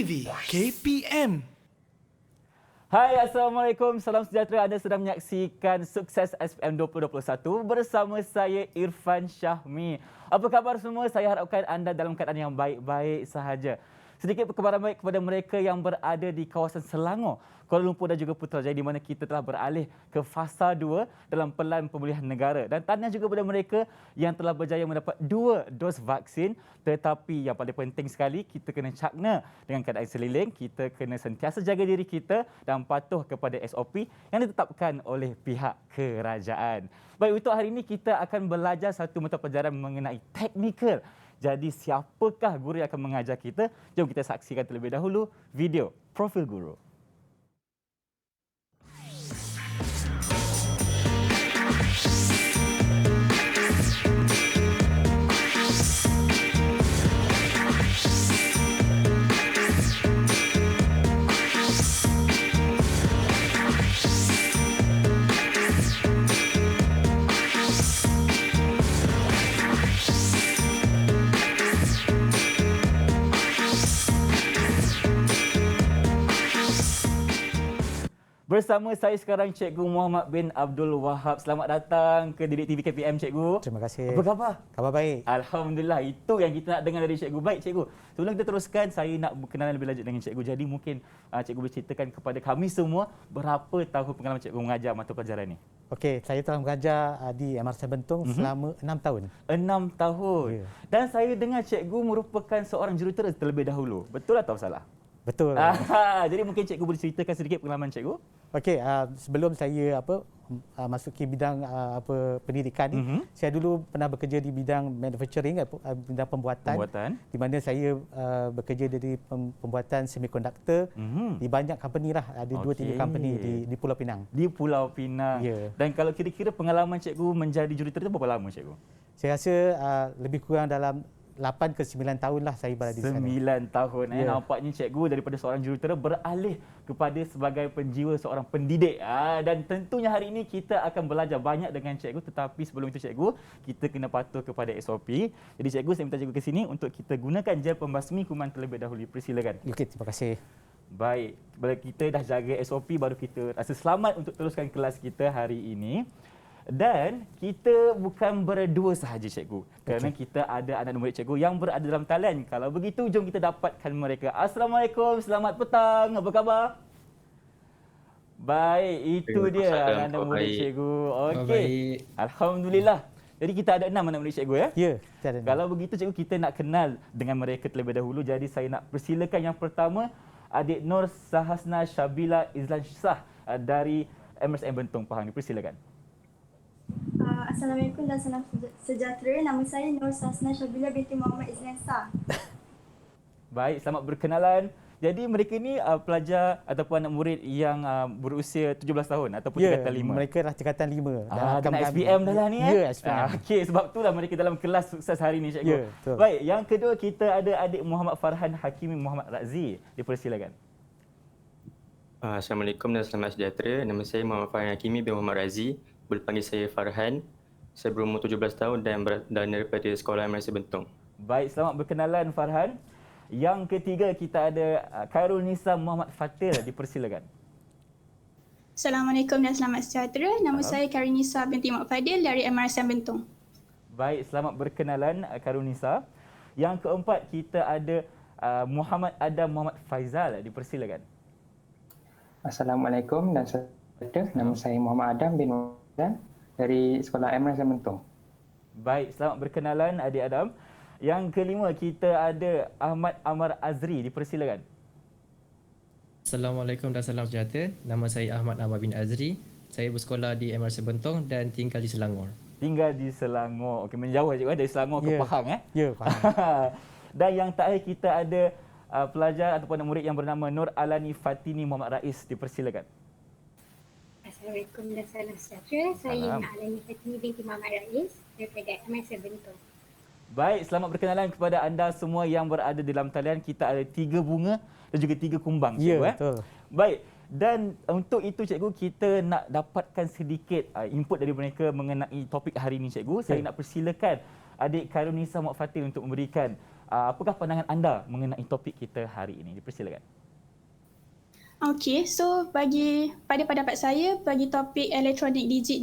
TV KPM. Hai, Assalamualaikum. Salam sejahtera. Anda sedang menyaksikan Sukses SPM 2021 bersama saya Irfan Syahmi. Apa khabar semua? Saya harapkan anda dalam keadaan yang baik-baik sahaja. Sedikit perkembangan baik kepada mereka yang berada di kawasan Selangor, Kuala Lumpur dan juga Putrajaya, di mana kita telah beralih ke fasa 2 dalam pelan pemulihan negara. Dan tahniah juga kepada mereka yang telah berjaya mendapat 2 dos vaksin. Tetapi yang paling penting sekali, kita kena cakna dengan keadaan seliling. Kita kena sentiasa jaga diri kita dan patuh kepada SOP yang ditetapkan oleh pihak kerajaan. Baik, untuk hari ini kita akan belajar satu mata pelajaran mengenai teknikal. Jadi siapakah guru yang akan mengajar kita? Jom kita saksikan terlebih dahulu video profil guru. Bersama saya sekarang Cikgu Muhammad bin Abdul Wahab. Selamat datang ke Didik TV KPM, Cikgu. Terima kasih. Apa khabar? Khabar baik. Alhamdulillah, itu yang kita nak dengar dari Cikgu. Baik, Cikgu. Sebelum kita teruskan, saya nak berkenalan lebih lanjut dengan Cikgu. Jadi mungkin Cikgu boleh ceritakan kepada kami semua berapa tahun pengalaman Cikgu mengajar mata pelajaran ni? Okey, saya telah mengajar di MRC Bentong selama 6 tahun. 6 tahun. Ya. Dan saya dengar Cikgu merupakan seorang jurutera terlebih dahulu. Betul atau salah? Betul. Jadi mungkin Cikgu boleh ceritakan sedikit pengalaman Cikgu? Okey, sebelum saya masuki bidang pendidikan ni, saya dulu pernah bekerja di bidang manufacturing, bidang pembuatan. Di mana saya bekerja dari pembuatan semikonduktor di banyak company lah, ada 2-3 company di Pulau Pinang. Di Pulau Pinang. Ya. Dan kalau kira-kira pengalaman Cikgu menjadi jurutera itu berapa lama, Cikgu? Saya rasa lebih kurang dalam 8 ke 9 tahun lah saya berada di sana. 9 tahun. Ya. Nampaknya Cikgu daripada seorang jurutera beralih kepada sebagai penjiwa seorang pendidik. Dan tentunya hari ini kita akan belajar banyak dengan Cikgu. Tetapi sebelum itu Cikgu, kita kena patuh kepada SOP. Jadi Cikgu, saya minta Cikgu ke sini untuk kita gunakan gel pembasmi kuman terlebih dahulu. Persilakan. Okey, terima kasih. Baik, bila kita dah jaga SOP, baru kita rasa selamat untuk teruskan kelas kita hari ini. Dan kita bukan berdua sahaja, Cikgu. Kerana kita ada anak murid Cikgu yang berada dalam talian. Kalau begitu, jom kita dapatkan mereka. Assalamualaikum, selamat petang. Apa khabar? Baik, itu dia anak murid Cikgu. Okey. Alhamdulillah. Jadi kita ada 6 anak murid Cikgu ya? Ya, kita ada. Kalau begitu Cikgu, kita nak kenal dengan mereka terlebih dahulu. Jadi saya nak persilakan yang pertama, adik Nur Sahasna Syabila Izlan Shah dari MSM Bentong Pahang. Persilakan. Assalamualaikum dan salam sejahtera. Nama saya Nur Sahasna Syabila binti Muhammad Izlan Shah. Baik, selamat berkenalan. Jadi mereka ni pelajar ataupun anak murid yang berusia 17 tahun ataupun tingkatan 5. Mereka dah tingkatan 5. Kena SPM dah lah ni Ya, SPM. Okey, sebab itulah mereka dalam kelas sukses hari ni, Cikgu. Ya, betul. Baik, yang kedua kita ada adik Muhammad Farhan Hakimi Muhammad Razi. Dipersilakan. Assalamualaikum dan selamat sejahtera. Nama saya Muhammad Farhan Hakimi bin Muhammad Razi. Boleh panggil saya Farhan. Saya berumur 17 tahun dan daripada Sekolah MRC Bentong. Baik, selamat berkenalan Farhan. Yang ketiga kita ada Khairul Nisa Muhammad Fatil. Dipersilakan. Assalamualaikum dan selamat sejahtera. Nama saya Khairul Nisa binti Muhammad Fadil dari MRC Bentong. Baik, selamat berkenalan Khairul Nisa. Yang keempat kita ada Muhammad Adam Muhammad Faizal. Dipersilakan. Assalamualaikum dan sejahtera. Nama saya Muhammad Adam bin Muhammad dari Sekolah MRC Bentong. Baik, selamat berkenalan adik Adam. Yang kelima kita ada Ahmad Amar Azri. Dipersilakan. Assalamualaikum dan salam sejahtera. Nama saya Ahmad Amar bin Azri. Saya bersekolah di MRC Bentong dan tinggal di Selangor. Tinggal di Selangor. Okey, menjauh Cikgu dari Selangor ke Pahang Ya, Pahang. Dan yang terakhir kita ada pelajar ataupun murid yang bernama Nur Alani Fatini Muhammad Rais. Dipersilakan. Assalamualaikum dan salam sejahtera. Saya Nur Alani Fatini binti Muhammad Rais daripada MRC Bentong. Baik, selamat berkenalan kepada anda semua yang berada di dalam talian. Kita ada 3 bunga dan juga 3 kumbang, Cikgu. Ya, betul. Baik, dan untuk itu Cikgu, kita nak dapatkan sedikit input dari mereka mengenai topik hari ini, Cikgu. Saya nak persilakan adik Khairul Nisa Muhammad Fatil untuk memberikan apakah pandangan anda mengenai topik kita hari ini? Dipersilakan. Okey, so pada pendapat saya, bagi topik elektronik digit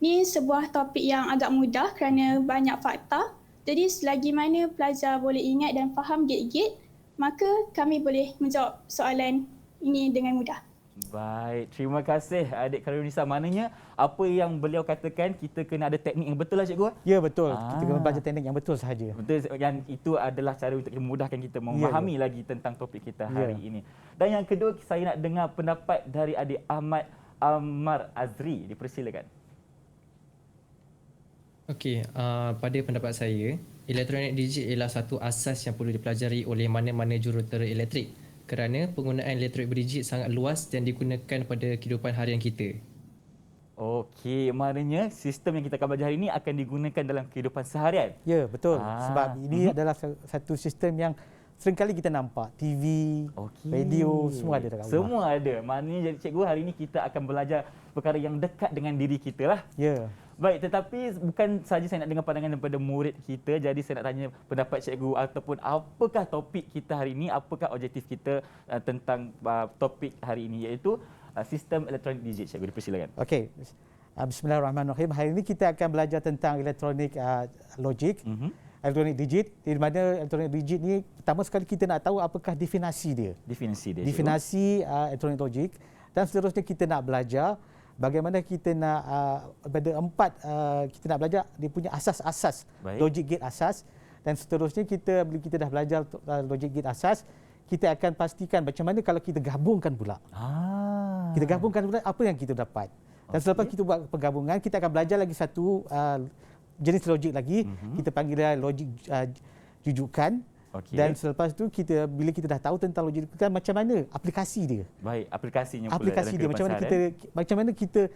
ni sebuah topik yang agak mudah kerana banyak fakta. Jadi selagi mana pelajar boleh ingat dan faham gate-gate, maka kami boleh menjawab soalan ini dengan mudah. Baik, terima kasih adik Karunnisa. Maknanya apa yang beliau katakan, kita kena ada teknik yang betul lah cikgu? Ya, betul. Kita kena belajar teknik yang betul sahaja. Betul, yang itu adalah cara untuk memudahkan kita memahami lagi tentang topik kita hari ini. Dan yang kedua, saya nak dengar pendapat dari adik Ahmad Ammar Azri. Dipersilakan. Okey, pada pendapat saya, elektronik digit ialah satu asas yang perlu dipelajari oleh mana-mana jurutera elektrik kerana penggunaan elektronik berdigit sangat luas dan digunakan pada kehidupan harian kita. Okey, maknanya sistem yang kita akan belajar hari ini akan digunakan dalam kehidupan seharian. Ya, betul. Sebab ini adalah satu sistem yang seringkali kita nampak. TV, radio, semua ada dekat rumah. Semua ada. Maknanya jadi cikgu, hari ini kita akan belajar perkara yang dekat dengan diri kita lah. Ya. Baik, tetapi bukan saja saya nak dengar pandangan daripada murid kita. Jadi saya nak tanya pendapat cikgu ataupun apakah topik kita hari ini, apakah objektif kita tentang topik hari ini, iaitu sistem elektronik digit. Cikgu, dipersilakan. Okey. Bismillahirrahmanirrahim. Hari ini kita akan belajar tentang elektronik logik, elektronik digit. Di mana elektronik digit ni pertama sekali kita nak tahu apakah definisi dia. Definisi elektronik logik. Dan seterusnya kita nak belajar bagaimana kita nak kita nak belajar dia punya asas-asas, logic gate asas, dan seterusnya bila kita dah belajar logic gate asas, kita akan pastikan macam mana kalau kita gabungkan pula. Kita gabungkan pula apa yang kita dapat. Dan selepas kita buat penggabungan, kita akan belajar lagi satu jenis logik lagi, kita panggil dia logik jujukan. Dan selepas tu bila kita dah tahu tentang logik jujukan, macam mana aplikasi dia. Baik, aplikasinya pula. Aplikasi dia macam mana kita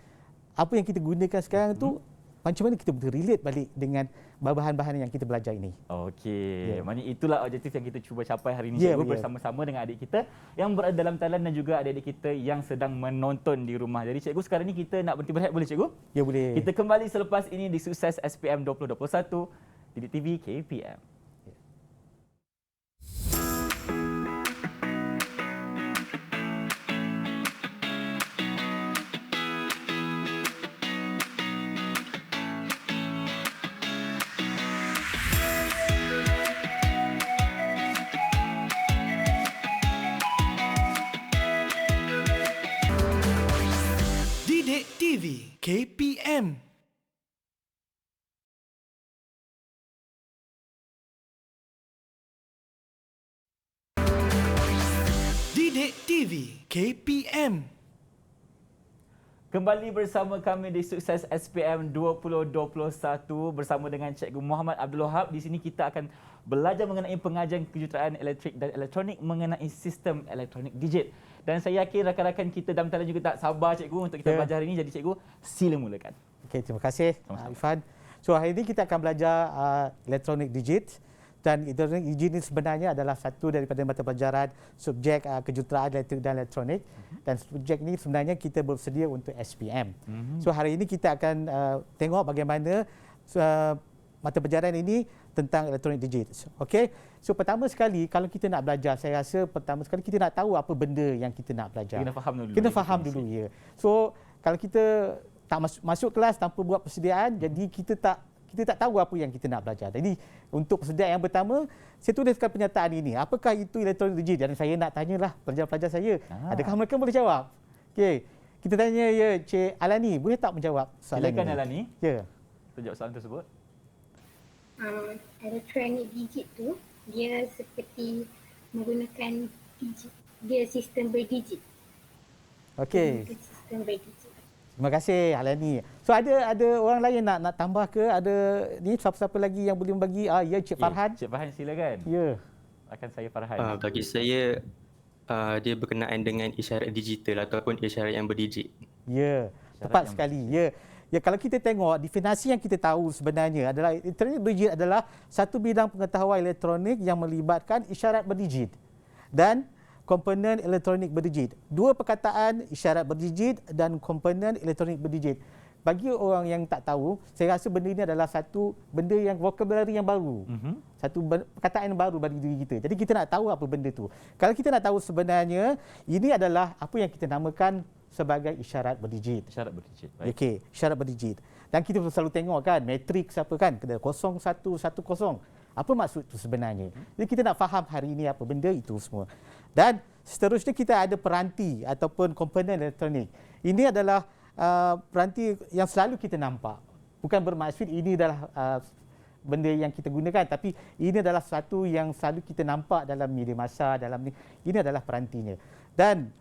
apa yang kita gunakan sekarang tu, macam mana kita boleh relate balik dengan bahan-bahan yang kita belajar ini. Okey, maknanya itulah objektif yang kita cuba capai hari ini, cikgu, bersama-sama dengan adik kita yang berada dalam talian dan juga adik-adik kita yang sedang menonton di rumah. Jadi cikgu, sekarang ni kita nak berhenti berehat, boleh cikgu? Ya, boleh. Kita kembali selepas ini di Sukses SPM 2021 di TV KPM. TV KPM. Didik TV KPM. Kembali bersama kami di Sukses SPM 2021 bersama dengan Cikgu Muhammad Abdul Wahab. Di sini kita akan belajar mengenai pengajian kejuruteraan elektrik dan elektronik mengenai sistem elektronik digit. Dan saya yakin rakan-rakan kita dalam talian juga tak sabar cikgu untuk kita belajar hari ini. Jadi cikgu, sila mulakan. Okey, terima kasih Irfan. So hari ini kita akan belajar elektronik digit. Dan elektronik digit ini sebenarnya adalah satu daripada mata pelajaran subjek kejuruteraan elektrik dan elektronik. Dan subjek ini sebenarnya kita bersedia untuk SPM. So hari ini kita akan tengok bagaimana mata pelajaran ini tentang elektronik digit. Okey. So pertama sekali kalau kita nak belajar, saya rasa pertama sekali kita nak tahu apa benda yang kita nak belajar. Kena faham dulu. Ya. So kalau kita tak masuk kelas tanpa buat persediaan, jadi kita tak tahu apa yang kita nak belajar. Jadi untuk persediaan yang pertama, saya tuliskan pernyataan ini. Apakah itu elektronik digit? Dan saya nak tanyalah pelajar-pelajar saya. Adakah mereka boleh jawab? Okey. Kita tanya Cik Alani, boleh tak menjawab soalan ini? Silakan Alani. Ya. Jawab soalan tersebut. Elektronik digit tu dia seperti menggunakan digit. Dia sistem berdigit. Okey. Sistem berdigit. Terima kasih Alani. So ada orang lain nak tambah ke? Ada ni siapa-siapa lagi yang boleh membagi? Ya, Cik Farhan. Cik Farhan silakan. Ya. Akan saya Farhan. Bagi saya dia berkenaan dengan isyarat digital ataupun isyarat yang berdigit. Ya, tepat sekali. Ya, kalau kita tengok definisi yang kita tahu sebenarnya adalah elektronik berdigit adalah satu bidang pengetahuan elektronik yang melibatkan isyarat berdigit dan komponen elektronik berdigit. Dua perkataan, isyarat berdigit dan komponen elektronik berdigit. bagi orang yang tak tahu, saya rasa benda ini adalah satu benda yang vocabulary yang baru. Satu perkataan yang baru bagi diri kita. Jadi kita nak tahu apa benda tu. Kalau kita nak tahu sebenarnya, ini adalah apa yang kita namakan sebagai isyarat berdigit. Isyarat berdigit. Baik. Okey, isyarat berdigit. Dan kita selalu tengok kan, matriks apa kan, 0110. Apa maksud tu sebenarnya? Jadi kita nak faham hari ini apa benda itu semua. Dan seterusnya kita ada peranti ataupun komponen elektronik. Ini adalah peranti yang selalu kita nampak. Bukan bermaksud ini adalah benda yang kita gunakan, tapi ini adalah satu yang selalu kita nampak dalam media massa, dalam ini adalah perantinya. Dan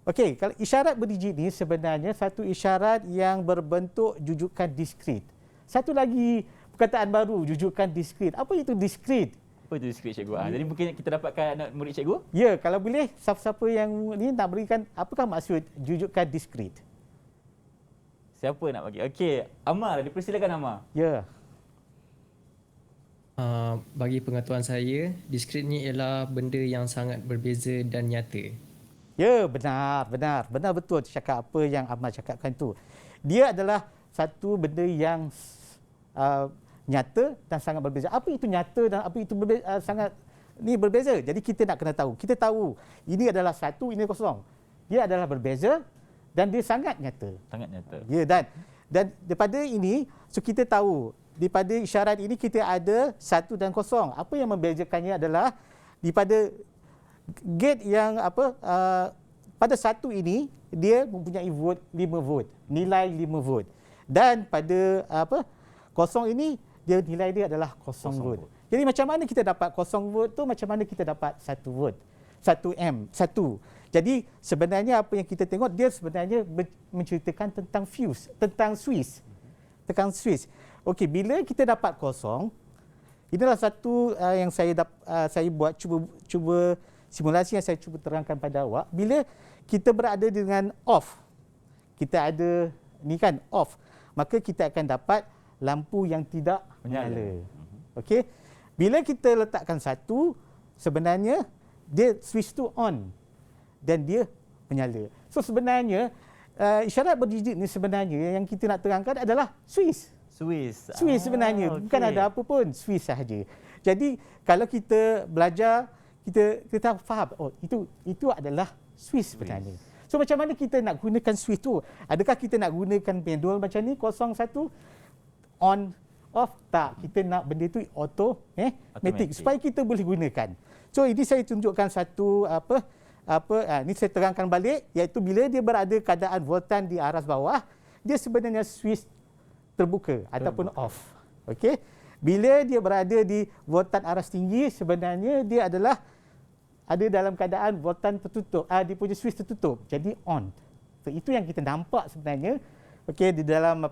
okey, kalau isyarat berdigit ni sebenarnya satu isyarat yang berbentuk jujukan diskrit. Satu lagi perkataan baru, jujukan diskrit. Apa itu diskrit? Apa itu diskrit, cikgu? Jadi mungkin kita dapatkan anak murid cikgu? Ya, kalau boleh siapa-siapa yang ni nak berikan apakah maksud jujukan diskrit? Siapa nak bagi? Okey, Amar, dipersilakan Amar. Ya. Bagi pengetahuan saya, diskrit ni ialah benda yang sangat berbeza dan nyata. Ya, benar betul cakap apa yang Amar cakapkan tu. Dia adalah satu benda yang nyata dan sangat berbeza. Apa itu nyata dan apa itu sangat berbeza? Jadi kita nak kena tahu. Kita tahu ini adalah 1, ini kosong. Dia adalah berbeza dan dia sangat nyata. Sangat nyata. Ya, dan daripada ini so kita tahu daripada isyarat ini kita ada 1 dan 0. Apa yang membezakannya adalah daripada gate yang pada 1 ini dia mempunyai vote 5 vote, nilai 5 vote. Dan pada 0 ini dia nilai dia adalah 0 vote. Jadi macam mana kita dapat 0 vote tu, macam mana kita dapat 1 vote? 1 Jadi sebenarnya apa yang kita tengok dia sebenarnya menceritakan tentang fuse, tentang Swiss. Tentang Swiss. Okey, bila kita dapat 0, inilah satu yang saya buat cuba simulasi yang saya cuba terangkan pada awak. Bila kita berada dengan off, kita ada ni kan off, maka kita akan dapat lampu yang tidak menyala. Okey. Bila kita letakkan 1, sebenarnya dia switch tu on dan dia menyala. So sebenarnya isyarat berdigit ni sebenarnya yang kita nak terangkan adalah Swiss. Swiss sebenarnya bukan ada apa pun, Swiss sahaja. Jadi kalau kita belajar kita faham itu adalah Swiss sebenarnya. So macam mana kita nak gunakan Swiss tu? Adakah kita nak gunakan manual macam ni 01 on off? Tak, kita nak benda tu automatic supaya kita boleh gunakan. So ini saya tunjukkan satu ini saya terangkan balik, iaitu bila dia berada keadaan voltan di aras bawah, dia sebenarnya switch terbuka ataupun off. Okey. Bila dia berada di voltan aras tinggi, sebenarnya dia adalah ada dalam keadaan voltan tertutup. Dia punya switch tertutup. Jadi on. So itu yang kita nampak sebenarnya di dalam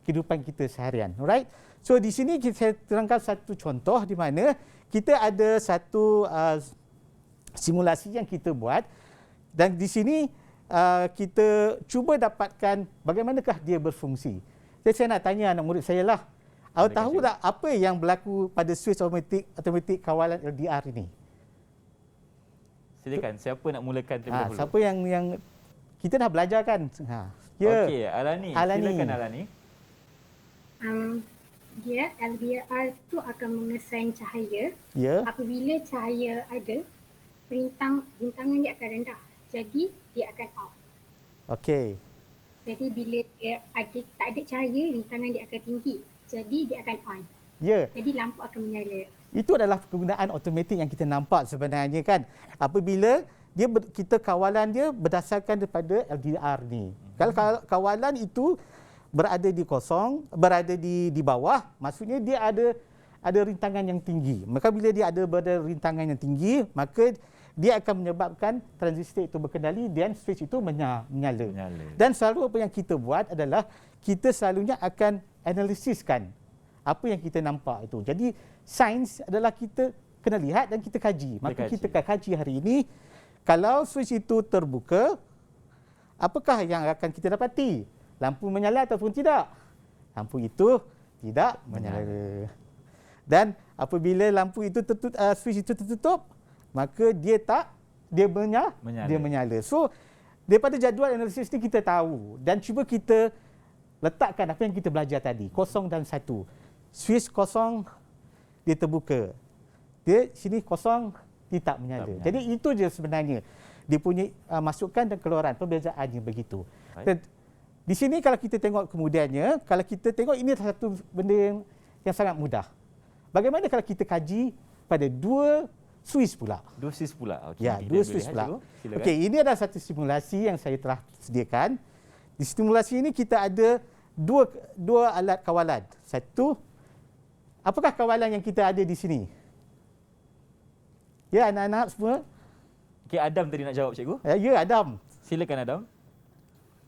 kehidupan kita seharian. Alright. So di sini saya terangkan satu contoh di mana kita ada satu simulasi yang kita buat dan di sini kita cuba dapatkan bagaimanakah dia berfungsi. Jadi saya nak tanya anak murid saya lah. Awak tahu tak apa yang berlaku pada switch automatik kawalan LDR ini? Silakan, siapa nak mulakan terlebih dahulu? Siapa yang kita dah belajar kan? Okey, Alani. Silakan Alani. Dia LDR tu akan mengesan cahaya. Ya. Apabila cahaya ada, rintangan dia akan rendah. Jadi dia akan off. Okey. Jadi bila dia tak ada cahaya, rintangan dia akan tinggi. Jadi dia akan on. Ya. Jadi lampu akan menyala. Itu adalah kegunaan automatik yang kita nampak sebenarnya kan. Apabila kita kawalan dia berdasarkan daripada LDR ni. Kalau kawalan itu berada di kosong, berada di bawah, maksudnya dia ada rintangan yang tinggi. Maka bila dia ada rintangan yang tinggi, maka dia akan menyebabkan transistor itu berkendali dan switch itu menyala. Dan selalu apa yang kita buat adalah kita selalunya akan analisiskan apa yang kita nampak itu. Jadi sains adalah kita kena lihat dan kita kaji. Maka kita akan kaji hari ini, kalau switch itu terbuka, apakah yang akan kita dapati? Lampu menyala ataupun tidak? Lampu itu tidak menyala. Dan apabila lampu itu switch itu tertutup, maka dia menyala. So daripada jadual analisis ni kita tahu dan cuba kita letakkan apa yang kita belajar tadi, 0 dan 1. Switch 0, dia terbuka. Dia sini 0, dia tak menyala. Jadi itu je sebenarnya. Dia punya masukan dan keluaran, perbezaannya begitu. Dan di sini kalau kita tengok kemudiannya, kalau kita tengok ini satu benda yang sangat mudah. Bagaimana kalau kita kaji pada 2 Swiss pula? 2 Swiss pula. Okay. Ya, 2 Swiss pula. Okey, ini adalah satu simulasi yang saya telah sediakan. Di simulasi ini kita ada dua alat kawalan. Satu, apakah kawalan yang kita ada di sini? Ya, anak-anak semua? Okey, Adam tadi nak jawab, cikgu. Ya, Adam. Silakan, Adam.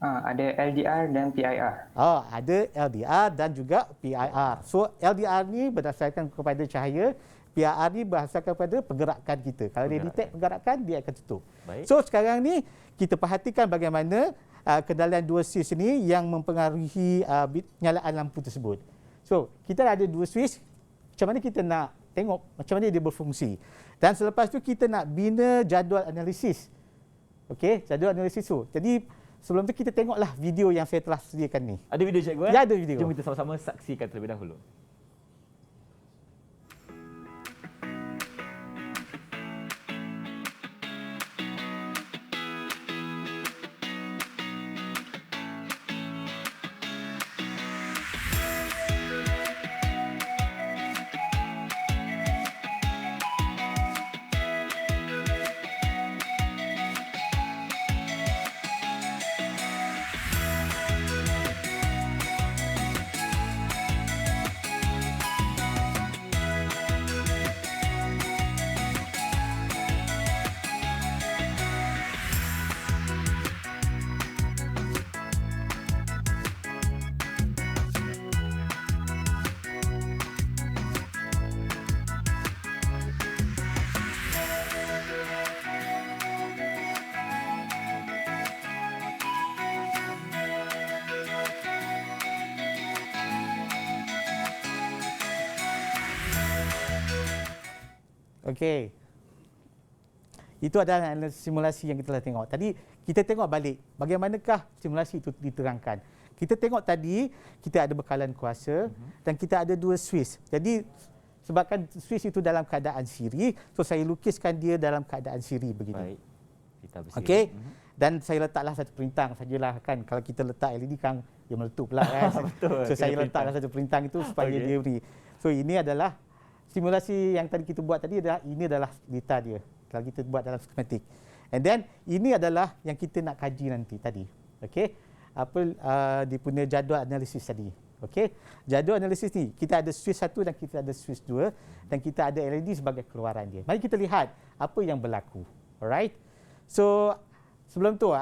Ada LDR dan PIR. Ada LDR dan juga PIR. So, LDR ni berdasarkan kepada cahaya, PIR ni berdasarkan kepada pergerakan kita. Kalau dia detect pergerakan, dia akan tutup. Baik. So, sekarang ni kita perhatikan bagaimana kendalian 2 switch ni yang mempengaruhi penyalaan lampu tersebut. So, kita ada 2 switch. Macam mana kita nak tengok macam mana dia berfungsi. Dan selepas tu kita nak bina jadual analisis. Okey, jadual analisis tu. Jadi sebelum tu kita tengoklah video yang saya telah sediakan ni. Ada video, cikgu? Ya, ada video. Jom kita sama-sama saksikan terlebih dahulu. Okey. Itu adalah simulasi yang kita telah tengok. Tadi kita tengok balik bagaimanakah simulasi itu diterangkan. Kita tengok tadi kita ada bekalan kuasa dan kita ada 2 switch. Jadi sebabkan switch itu dalam keadaan siri, so saya lukiskan dia dalam keadaan siri begitu. Baik. Kita bersiri. Okey. Dan saya letaklah satu perintang sajalah kan. Kalau kita letak LED kan dia meletup pula kan. Betul. So saya letaklah satu perintang itu supaya dia beri. So ini adalah simulasi yang tadi kita buat tadi ini adalah data dia. Kalau kita buat dalam skematik. And then ini adalah yang kita nak kaji nanti tadi. Okey. Dia punya jadual analisis tadi. Okey. Jadual analisis ni kita ada switch 1 dan kita ada switch 2 dan kita ada LED sebagai keluaran dia. Mari kita lihat apa yang berlaku. Alright. So sebelum tu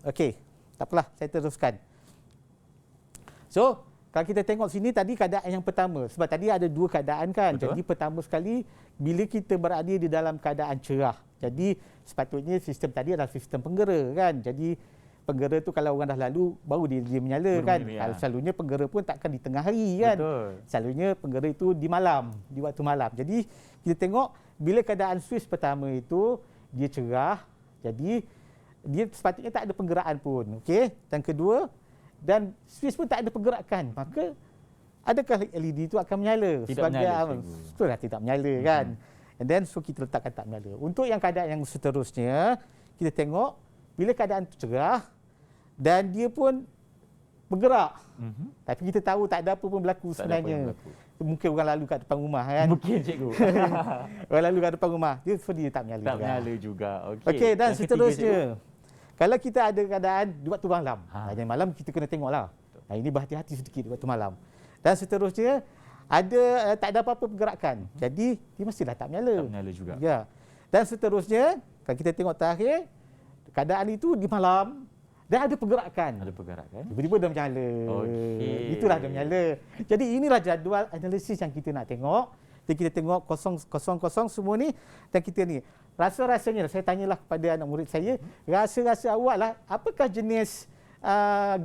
okey. Tak apalah, saya teruskan. So kalau kita tengok sini tadi keadaan yang pertama. Sebab tadi ada 2 keadaan kan. Betul. Jadi pertama sekali bila kita berada di dalam keadaan cerah. Jadi sepatutnya sistem tadi adalah sistem penggera kan. Jadi penggera tu kalau orang dah lalu baru dia menyala kan. Kalau selalunya penggera pun takkan di tengah hari kan. Betul. Selalunya penggera itu di malam, di waktu malam. Jadi kita tengok bila keadaan switch pertama itu dia cerah. Jadi dia sepatutnya tak ada penggeraan pun. Okey. Dan kedua, dan switch pun tak ada pergerakan, maka adakah LED itu akan menyala? Tidak menyala. Betul lah, tidak menyala kan. And then so kita letakkan tak menyala. Untuk yang keadaan yang seterusnya, kita tengok bila keadaan itu cerah dan dia pun bergerak. Tapi kita tahu tak ada apa pun berlaku sebenarnya. Mungkin orang lalu kat depan rumah kan. Mungkin, cikgu. Orang lalu kat depan rumah, dia tak menyala. Tak menyala juga. Okey, dan seterusnya. Kalau kita ada keadaan di waktu malam, jadi malam kita kena tengoklah. Ini berhati-hati sedikit di waktu malam. Dan seterusnya tak ada apa-apa pergerakan. Jadi dia mestilah tak menyala. Tak menyala juga. Ya. Dan seterusnya kalau kita tengok terakhir keadaan itu di malam dan ada pergerakan. Ada pergerakan. Tiba-tiba dah menyala. Okey. Itulah dah menyala. Jadi inilah jadual analisis yang kita nak tengok. Jadi kita tengok kosong semua ni dan kita ni. Rasa-rasanya, saya tanyalah kepada anak murid saya, rasa-rasa awak lah, apakah jenis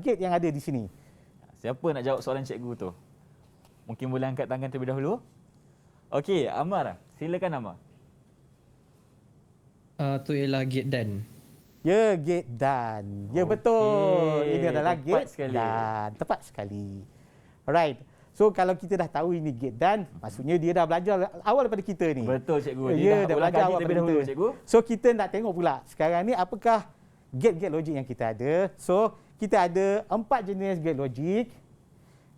gate yang ada di sini? Siapa nak jawab soalan cikgu tu? Mungkin boleh angkat tangan terlebih dahulu. Okey, Amar. Silakan Amar. Tu ialah gate dan. Ya, gate dan. Ya, betul. Ini adalah tepat gate sekali. dan. Tepat sekali. Alright. So, kalau kita dah tahu ini gate dan, maksudnya dia dah belajar awal daripada kita ni. Betul cikgu. Dia Ya, dah ulang belajar kaji awal terlebih daripada dahulu kita. cikgu. So, kita nak tengok pula sekarang ni apakah gate logik yang kita ada. So, kita ada 4 jenis gate logik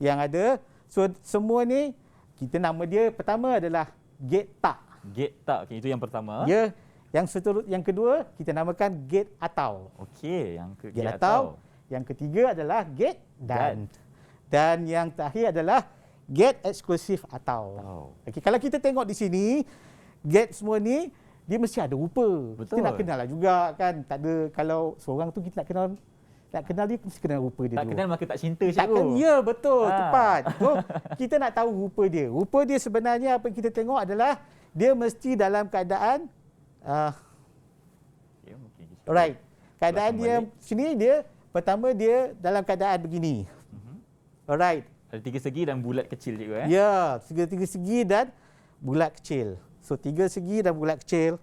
yang ada. So, semua ni kita nama dia pertama adalah gate tak. Gate tak. Okay, itu yang pertama. Ya, yang kedua kita namakan gate atau. Okey, yang Gate atau. Yang ketiga adalah gate dan. Dan yang terakhir adalah gate eksklusif atau. Okey, kalau kita tengok di sini, gate semua ni dia mesti ada rupa. Betul. Kita nak kenal lah juga kan. Tak ada, kalau seorang tu kita nak kenal dia, mesti kenal rupa dia Tak dulu. kenal maka tak cinta cikgu. Takkan, ya betul, Ha. tepat. So, kita nak tahu rupa dia. Rupa dia sebenarnya apa yang kita tengok adalah dia mesti dalam keadaan Okay, mungkin kita alright. Keadaan Belakang dia balik. sini dia pertama dia dalam keadaan begini. Alright. ada 3 segi dan bulat kecil cikgu Ya, tiga segi dan bulat kecil. So 3 segi dan bulat kecil.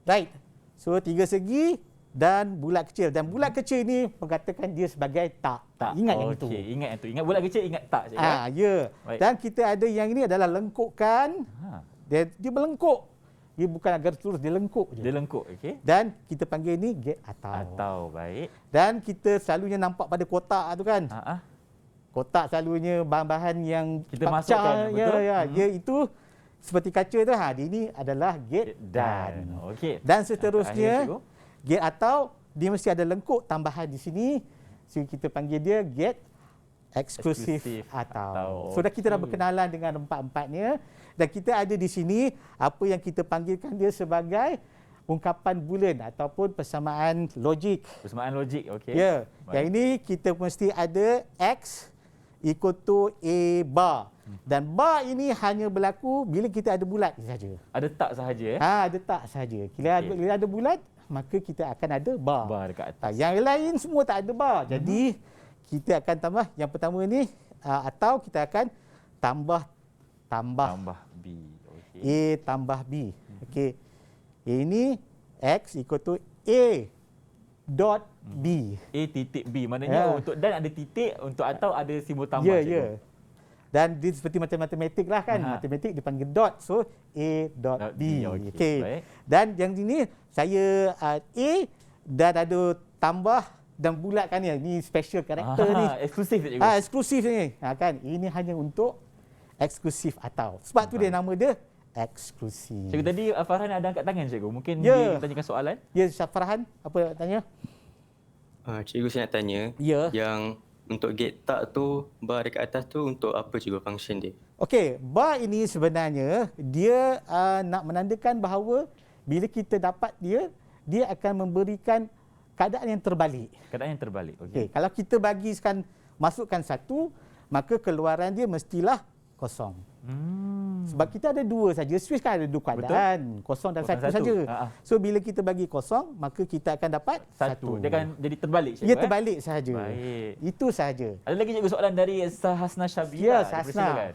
Right. So 3 segi dan bulat kecil. Dan bulat kecil ni mengatakan dia sebagai tak. Tak. Ingat yang itu. Okey, ingat yang tu. Ingat bulat kecil, ingat tak cikgu. Ya. Baik. Dan kita ada yang ini adalah lengkukkan. Dia melengkuk. Dia bukan agar terus, dia lengkuk je. Dia lengkuk, okey. Dan kita panggil ni gate atau. Atau, baik. Dan kita selalunya nampak pada kotak tu kan. Kotak selalunya bahan-bahan yang Kita pecah, masukkan, betul? Ya, dia itu seperti kaca tu. Dia ini adalah gate dan. Okey. Dan Akhirnya, seterusnya cikgu. gate atau dia mesti ada lengkuk tambahan di sini. So kita panggil dia gate eksklusif atau. So dah kita dah berkenalan dengan empat-empatnya dan kita ada di sini apa yang kita panggilkan dia sebagai ungkapan bulan ataupun persamaan logik. Persamaan logik, okey. Ya. Baik. Yang ini kita mesti ada X equal to A bar. Dan bar ini hanya berlaku bila kita ada bulat saja. Ada tak sahaja Ada tak sahaja. Bila ada bulat, maka kita akan ada bar. Bar dekat atas. Yang lain semua tak ada bar. Jadi kita akan tambah yang pertama ni atau kita akan tambah B. Okey. A tambah B. Okey. Ini X equal to A dot B. A titik B. Maknanya untuk dan ada titik, untuk atau ada simbol tambah Ya, cikgu. ya. Dan dia seperti macam matematik lah kan. Matematik dipanggil dot. So A dot B. Okey. Okey. Baik. Dan yang ini saya A dan ada tambah dan bulatkan ni. Ini special karakter ni. Eksklusif cikgu. Eksklusif ni. Kan. Ini hanya untuk eksklusif atau. Sebab tu dia nama dia eksklusif. Cikgu tadi Farhan ada angkat tangan cikgu. Mungkin Ya. dia ingin tanyakan soalan. Ya, Farhan apa tanya? Cikgu saya nak tanya. Ya. Yang untuk gate tak tu, bar dekat atas tu untuk apa cikgu function dia? Okey, bar ini sebenarnya dia nak menandakan bahawa bila kita dapat dia, dia akan memberikan keadaan yang terbalik. Keadaan yang terbalik. Okey, kalau kita masukkan 1, maka keluaran dia mestilah kosong. Sebab kita ada 2 saja. Switch kan ada 2 keadaan. Kosong dan 1 saja. So bila kita bagi kosong, maka kita akan dapat 1. Dia akan jadi terbalik cikgu. Ia terbalik sahaja. Baik. Itu sahaja. Ada lagi cikgu soalan dari Sahasna Syabila? Ya, Sahasna. Dipersilakan.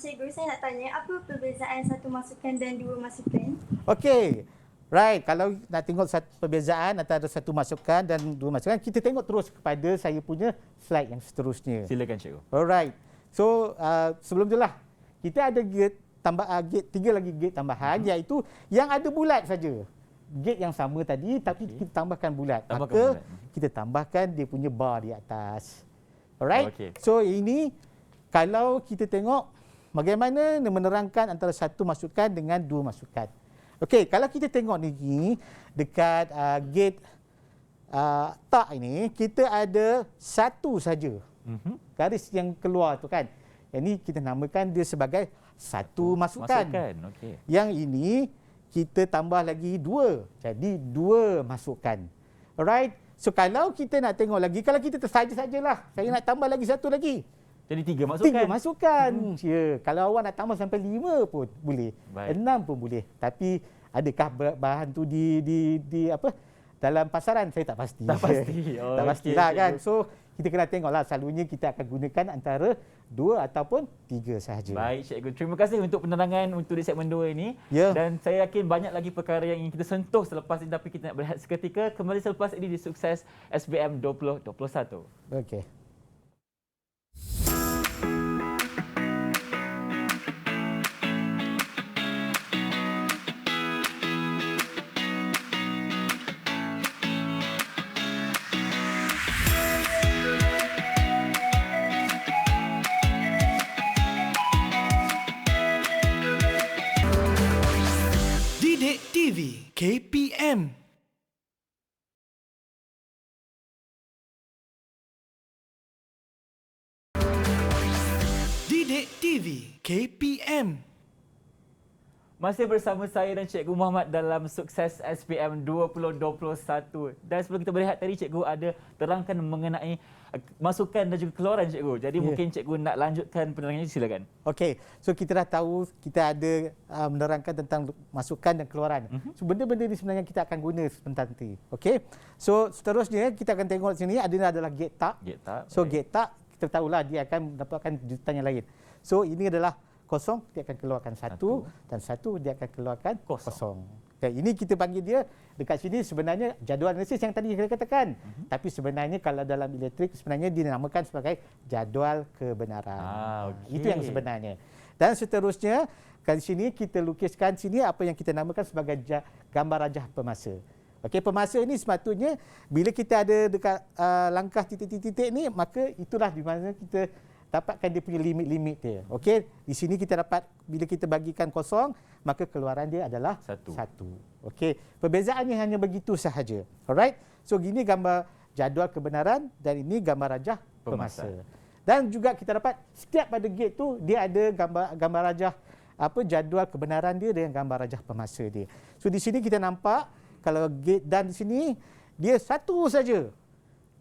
Cikgu, saya nak tanya apa perbezaan 1 masukan dan 2 masukan? Okey. Right, kalau nak tengok perbezaan antara 1 masukan dan 2 masukan, kita tengok terus kepada saya punya slide yang seterusnya. Silakan cikgu. Alright. So, sebelum tu lah, kita ada gate 3 lagi gate tambahan, iaitu yang ada bulat saja. Gate yang sama tadi tapi kita tambahkan bulat. Maka kita tambahkan dia punya bar di atas. Alright. So ini kalau kita tengok bagaimana menerangkan antara 1 masukan dengan 2 masukan. Okey, kalau kita tengok ni dekat gate tak ini, kita ada 1 saja. Garis yang keluar tu kan. Yang ni kita namakan dia sebagai 1 masukan. Okey. Yang ini kita tambah lagi 2. Jadi 2 masukan. Alright. So kalau kita nak tengok lagi, kalau kita tersaja-sajalah, saya nak tambah lagi 1 lagi. Jadi 3 masukan. 3 masukan. Ya, kalau awak nak tambah sampai 5 pun boleh. Baik. 6 pun boleh. Tapi adakah bahan tu di apa? Dalam pasaran saya tak pasti. Tak pasti. Tak pastilah kan. So kita kena tengoklah, selalunya kita akan gunakan antara 2 ataupun 3 sahaja. Baik Cikgu, terima kasih untuk penerangan untuk di segmen 2 ini. Ya. Dan saya yakin banyak lagi perkara yang ingin kita sentuh selepas ini, tapi kita nak berehat seketika. Kembali selepas ini di Sukses SBM 2021. Okey. Didik TV KPM. Didik TV KPM. Masih bersama saya dan Cikgu Muhammad dalam Sukses SPM 2021. Dan sebelum kita berehat tadi, Cikgu ada terangkan mengenai masukan dan juga keluaran Cikgu. Jadi mungkin Cikgu nak lanjutkan penerangannya, silakan. Okey, so kita dah tahu, kita ada menerangkan tentang masukan dan keluaran. So benda-benda ni sebenarnya kita akan guna sebentar nanti. Okey. So seterusnya kita akan tengok sini adalah gate tag. Gate tag. So gate tag kita tahulah dia akan mendapatkan jurutan yang lain. So ini adalah kosong, dia akan keluarkan satu dan satu dia akan keluarkan kosong. Okay, ini kita panggil dia dekat sini sebenarnya jadual analisis yang tadi kita katakan. Tapi sebenarnya kalau dalam elektrik sebenarnya dinamakan sebagai jadual kebenaran. Okey. Itu yang sebenarnya. Dan seterusnya kat sini kita lukiskan sini apa yang kita namakan sebagai gambar rajah pemasa. Okey, pemasa ini sepatutnya bila kita ada dekat langkah titik-titik ni, maka itulah di mana kita dapatkan dia punya limit-limit dia. Okey, di sini kita dapat bila kita bagikan kosong, maka keluaran dia adalah satu. Okey, perbezaannya hanya begitu sahaja. Alright, so gini gambar jadual kebenaran dan ini gambar rajah pemasa. Dan juga kita dapat setiap pada gate tu dia ada gambar rajah jadual kebenaran dia dengan gambar rajah pemasa dia. So di sini kita nampak kalau gate dan di sini dia satu saja.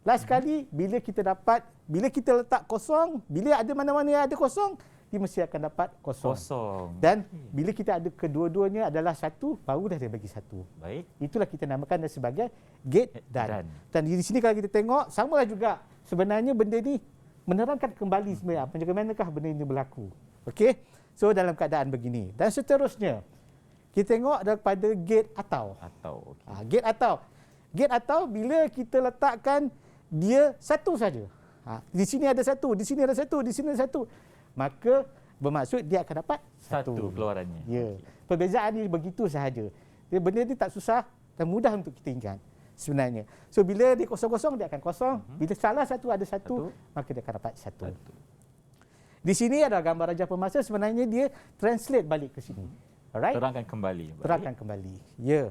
Last kali bila kita letak kosong, bila ada mana-mana yang ada kosong, dia mesti akan dapat kosong. Dan bila kita ada kedua-duanya adalah satu, barulah dia bagi satu. Baik. Itulah kita namakan sebagai gate dan. Dan di sini kalau kita tengok, samalah juga. Sebenarnya benda ni menerangkan kembali sebenarnya bagaimanakah benda ini berlaku. Okey? So dalam keadaan begini. Dan seterusnya, kita tengok daripada gate atau. Gate atau. Gate atau bila kita letakkan dia satu saja. Di sini ada satu, di sini ada satu, di sini ada satu. Maka bermaksud dia akan dapat satu keluarannya. Ya. Perbezaan ini begitu sahaja. Benda ni tak susah dan mudah untuk kita ingat sebenarnya. So bila dia kosong-kosong dia akan kosong. Bila salah satu ada satu, maka dia akan dapat satu. Di sini ada gambar rajah pemasa, sebenarnya dia translate balik ke sini. Alright? Terangkan kembali. Terangkan kembali. Ya.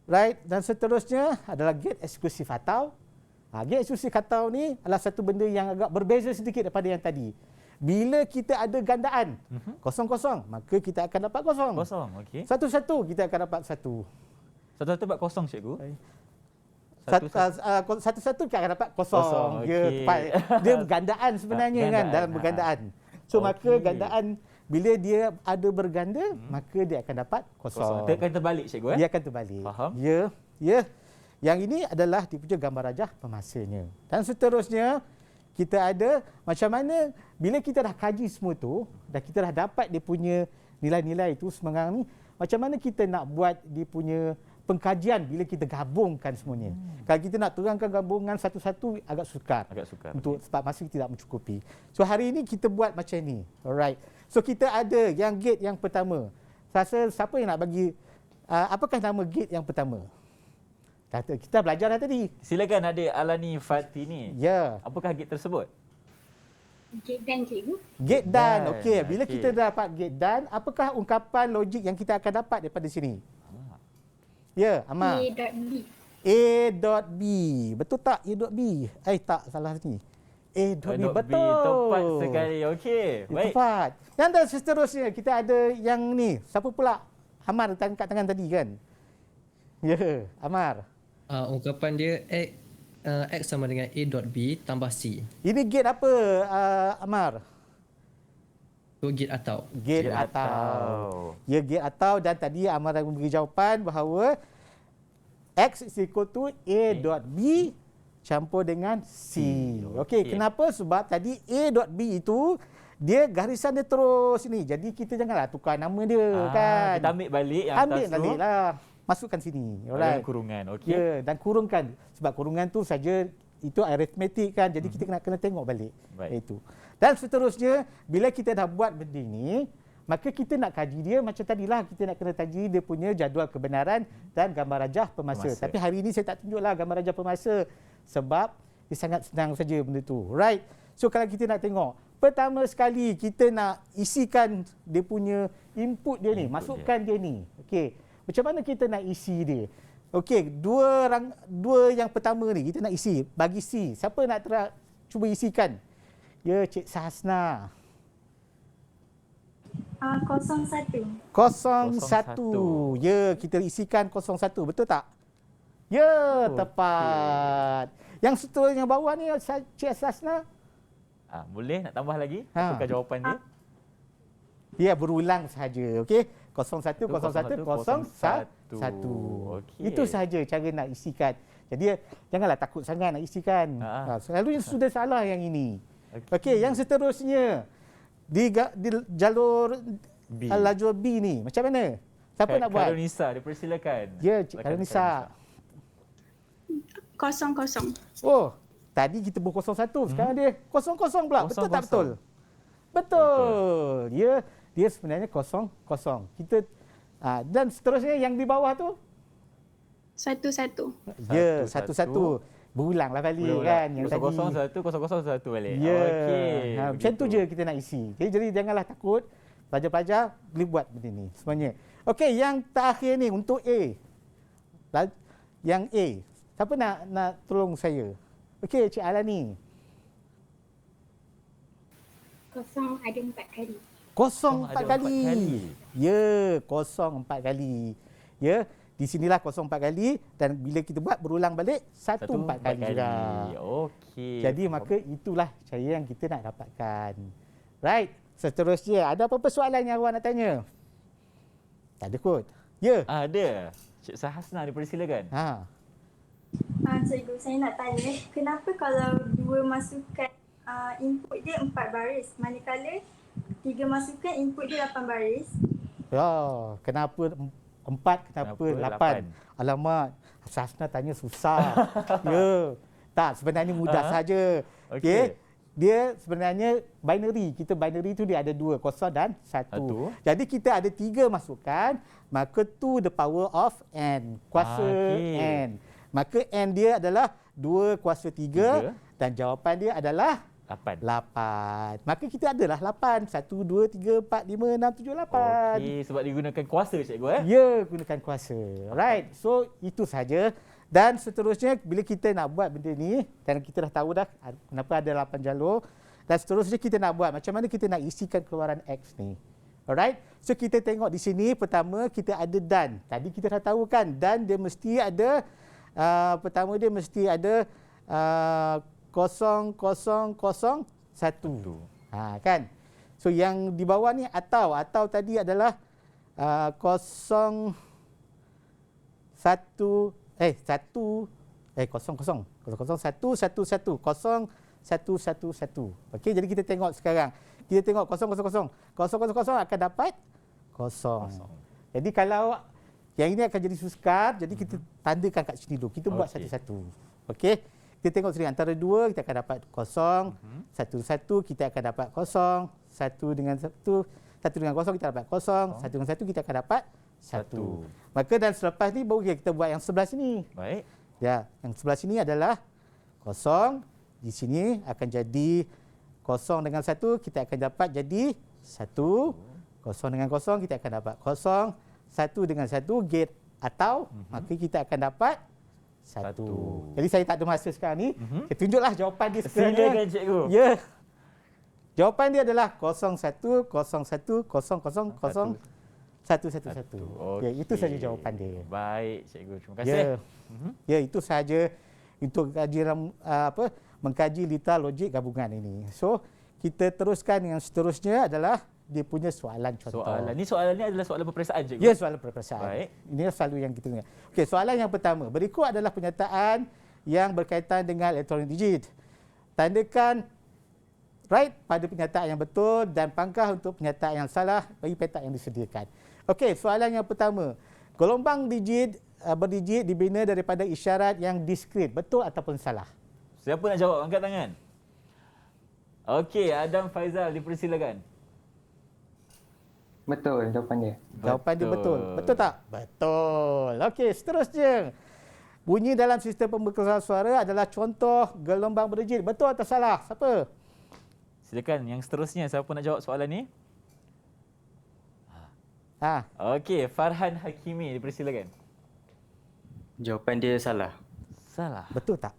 Right, dan seterusnya adalah gate eksklusif atau. Gate eksklusif atau ni adalah satu benda yang agak berbeza sedikit daripada yang tadi. Bila kita ada gandaan, kosong-kosong, maka kita akan dapat kosong. Okey. Satu-satu kita akan dapat satu. Satu-satu dapat kosong, Cikgu? Satu-satu kita akan dapat kosong. Ya, tepat. Dia bergandaan sebenarnya kan, dalam bergandaan. So maka gandaan bila dia ada berganda, maka dia akan dapat kosong. Dia akan terbalik, Cikgu. Dia akan terbalik. Faham? Ya. Yang ini adalah dia punya gambar rajah pemasanya. Dan seterusnya, kita ada macam mana bila kita dah kaji semua tu, dan kita dah dapat dia punya nilai-nilai itu sekarang ni, macam mana kita nak buat dia punya pengkajian bila kita gabungkan semuanya. Kalau kita nak terangkan gabungan satu-satu agak sukar. Untuk sebab masa tidak mencukupi. So hari ini kita buat macam ni. Alright. So kita ada yang gate yang pertama. Rasa siapa yang nak bagi apakah nama gate yang pertama? Kita belajar dah tadi. Silakan adik Alani Fatini. Ya. Apakah gate tersebut? Gate dan, Cikgu. Gate dan. Okey. Bila kita dapat gate dan, apakah ungkapan logik yang kita akan dapat daripada sini? Ya, Amar. A.B. A.B. Betul tak A.B? Tak, salah ni. A.B. Betul. Tepat sekali. Okey. Baik. Tepat. Dan seterusnya kita ada yang ni. Siapa pula? Amar angkat tangan tadi kan? Ya, Amar. Ungkapan dia X sama dengan A.B tambah C. Ini gate apa, Amar? So, gate atau. Gate atau. Ya, gate atau. Dan tadi Amar dah memberi jawapan bahawa X is equal to A.B campur dengan C. Okey, kenapa? Sebab tadi A dot B itu dia garisan dia terus ni. Jadi kita janganlah tukar nama dia kan. Kita ambil balik yang ambil atas tu. baliklah. Masukkan sini. Dalam kurungan. Okey. Ya, dan kurungkan. Sebab kurungan tu saja itu aritmetik kan. Jadi kita kena tengok balik. Baik. Itu. Dan seterusnya, bila kita dah buat benda ni, maka kita nak kaji dia macam tadilah, kita nak kena kaji dia punya jadual kebenaran dan gambar rajah pemasa. Tapi hari ini saya tak tunjuklah gambar rajah pemasa sebab dia sangat senang saja benda tu. Right. So kalau kita nak tengok, pertama sekali kita nak isikan dia punya input dia ni, masukkan dia ni. Okey. Macam mana kita nak isi dia? Okey, dua yang pertama ni kita nak isi, bagi C. Siapa nak cuba isikan? Ya, Cik Sahasna. 01. 01. Ya, kita isikan 01. Betul tak? Ya, tepat. Yang seterusnya bawah ni Cik Sahasna. Boleh nak tambah lagi? Apakah jawapan dia? Ya, berulang sahaja. Okey. 01, 01, 01. Okey. Itu sahaja cara nak isikan. Jadi janganlah takut sangat nak isikan. Selalunya sudah salah yang ini. Okey, yang seterusnya di jalur B. Lajur B ni macam mana? Siapa nak buat? Karunisa, dipersilakan. Ya, Cik Karunisa. 00. Oh, tadi kita buat 01, sekarang dia 00 pula. Betul tak betul? Betul. Ya, dia sebenarnya 00. Kita dan seterusnya yang di bawah tu 11. Ya, 11. Berulanglah balik kan yang tadi. 001 balik. Ya. Okey. Macam tu je kita nak isi. Jadi janganlah takut. Pelajar-pelajar boleh buat benda ni semuanya. Okey, yang terakhir ni untuk A. Yang A. Siapa nak tolong saya? Okey, Cik Alani. 0 ada 4 kali. 0 4 kali. Ya, 0 4 kali. Ya, di sinilah 0 4 kali dan bila kita buat berulang balik 1 4 kali juga. Okey. Jadi maka itulah cara yang kita nak dapatkan. Right. Seterusnya, ada apa-apa soalan yang awak nak tanya? Tak ada kot. Ya. Ada. Cik Sahasna dipersilakan. Cikgu, saya nak tanya, kenapa kalau 2 masukan input dia 4 baris, manakala 3 masukan input dia 8 baris? Ya, kenapa 4, kenapa 8? Alamak, Sahasna tanya susah. Ya. Tak, sebenarnya mudah saja. Okey. Dia sebenarnya binary. Kita binary tu dia ada 2, 0 dan 1. Jadi kita ada 3 masukan, maka to the power of n, kuasa n. Maka n dia adalah 2 kuasa 3 dan jawapan dia adalah 8. Maka kita adalah 8. 1, 2, 3, 4, 5, 6, 7, 8. Okey, sebab digunakan kuasa cikgu Ya, gunakan kuasa. Right. So itu saja. Dan seterusnya bila kita nak buat benda ni dan kita dah tahu dah kenapa ada 8 jalur dan seterusnya kita nak buat macam mana kita nak isikan keluaran X ni. Alright. So kita tengok di sini pertama kita ada dan. Tadi kita dah tahu kan dan dia mesti ada pertama dia mesti ada 0001. Kan. So yang di bawah ni atau tadi adalah 0 1 Okey, jadi kita tengok sekarang. Kita tengok 000 akan dapat 0. Jadi kalau yang ini akan jadi sukar, jadi kita tandakan kat sini dulu. Kita buat satu-satu. Okey. Kita tengok sini antara 2 kita akan dapat 0, 1 kita akan dapat 0, 1 dengan 0 kita dapat 0, 1 dengan 1 kita akan dapat 1. Maka dan selepas ni baru kita buat yang sebelah sini. Baik. Ya, yang sebelah sini adalah 0. Di sini akan jadi 0 dengan 1 kita akan dapat jadi 1. 0 dengan 0 kita akan dapat 0. 1 dengan 1 gate atau maka kita akan dapat 1. Jadi saya tak ada masa sekarang ni. Saya tunjuklah jawapan dia sekarang. Silakan cikgu. Ya. Jawapan dia adalah 01 01 00 0111. Ya, itu saja jawapan dia. Baik, cikgu. Terima kasih. Ya, itu saja untuk kajian mengkaji literal logik gabungan ini. So, kita teruskan yang seterusnya adalah dia punya soalan contoh. Soalan ni adalah soalan peperiksaan cikgu. Ya, soalan peperiksaan. Baik. Ini selalu yang kita dengar. Okey, soalan yang pertama. Berikut adalah pernyataan yang berkaitan dengan elektronik digit. Tandakan right pada pernyataan yang betul dan pangkah untuk pernyataan yang salah bagi petak yang disediakan. Okey, soalan yang pertama. Gelombang digit berdigit dibina daripada isyarat yang diskrit. Betul ataupun salah? Siapa nak jawab? Angkat tangan. Okey, Adam Faizal, dipersilakan. Betul jawapan dia. Jawapan dia betul. Betul tak? Betul. Okey, seterusnya. Bunyi dalam sistem pembekalan suara adalah contoh gelombang berdigit. Betul atau salah? Siapa? Silakan yang seterusnya, siapa nak jawab soalan ni? Okey, Farhan Hakimi, dipersilakan. Jawapan dia salah. Salah. Betul tak?